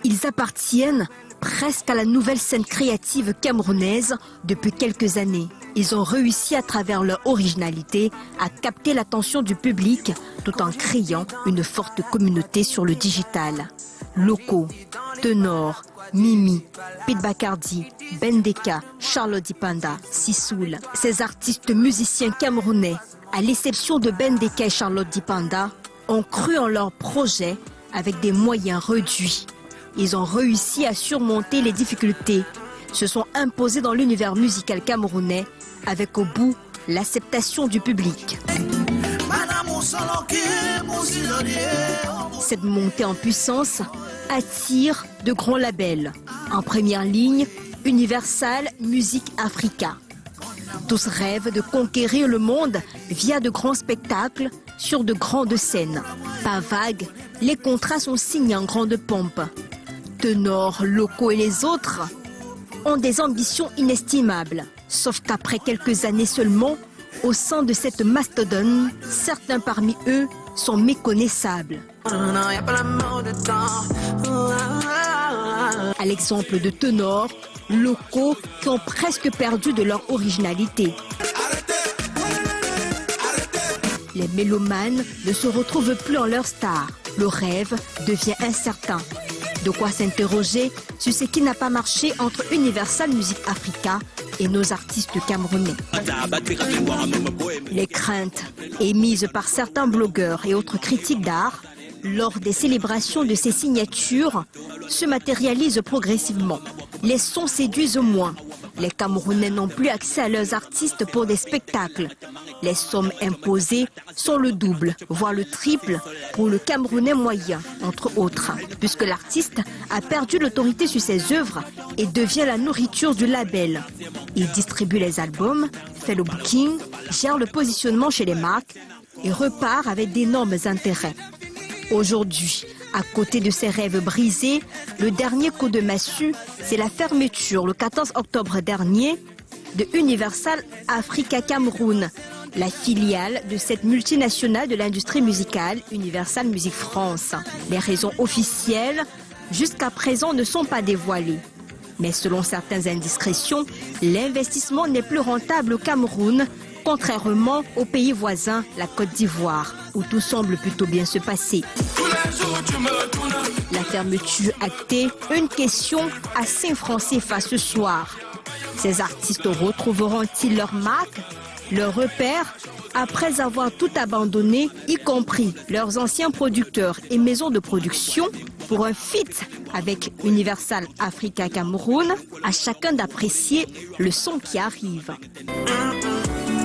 Ils appartiennent presque à la nouvelle scène créative camerounaise depuis quelques années. Ils ont réussi à travers leur originalité à capter l'attention du public tout en créant une forte communauté sur le digital. Locaux, Tenor, Mimi, Pete Bacardi, Bendeka, Charlotte Dipanda, Sissoul. Ces artistes musiciens camerounais, à l'exception de Bendeka et Charlotte Dipanda, ont cru en leur projet avec des moyens réduits. Ils ont réussi à surmonter les difficultés, se sont imposés dans l'univers musical camerounais avec au bout l'acceptation du public. Cette montée en puissance attire de grands labels. En première ligne, Universal Music Africa. Tous rêvent de conquérir le monde via de grands spectacles sur de grandes scènes. Pas vague, les contrats sont signés en grande pompe. Tenor, Locaux et les autres ont des ambitions inestimables. Sauf qu'après quelques années seulement, au sein de cette mastodonte, certains parmi eux sont méconnaissables. À l'exemple de Tenor, Locaux qui ont presque perdu de leur originalité. Les mélomanes ne se retrouvent plus en leur star. Le rêve devient incertain. De quoi s'interroger sur ce qui n'a pas marché entre Universal Music Africa et nos artistes camerounais. Les craintes émises par certains blogueurs et autres critiques d'art lors des célébrations de ces signatures se matérialisent progressivement. Les sons séduisent moins. Les Camerounais n'ont plus accès à leurs artistes pour des spectacles. Les sommes imposées sont le double, voire le triple pour le Camerounais moyen, entre autres, puisque l'artiste a perdu l'autorité sur ses œuvres et devient la nourriture du label. Il distribue les albums, fait le booking, gère le positionnement chez les marques et repart avec d'énormes intérêts. Aujourd'hui, à côté de ses rêves brisés, le dernier coup de massue, c'est la fermeture le 14 octobre dernier de Universal Africa Cameroun, la filiale de cette multinationale de l'industrie musicale, Universal Music France. Les raisons officielles, jusqu'à présent, ne sont pas dévoilées. Mais selon certaines indiscrétions, l'investissement n'est plus rentable au Cameroun, contrairement au pays voisin, la Côte d'Ivoire, où tout semble plutôt bien se passer. La fermeture actée, une question à 5 francs CFA ce soir. Ces artistes retrouveront-ils leur marque, leur repère, après avoir tout abandonné, y compris leurs anciens producteurs et maisons de production, pour un feat avec Universal Africa Cameroun, à chacun d'apprécier le son qui arrive.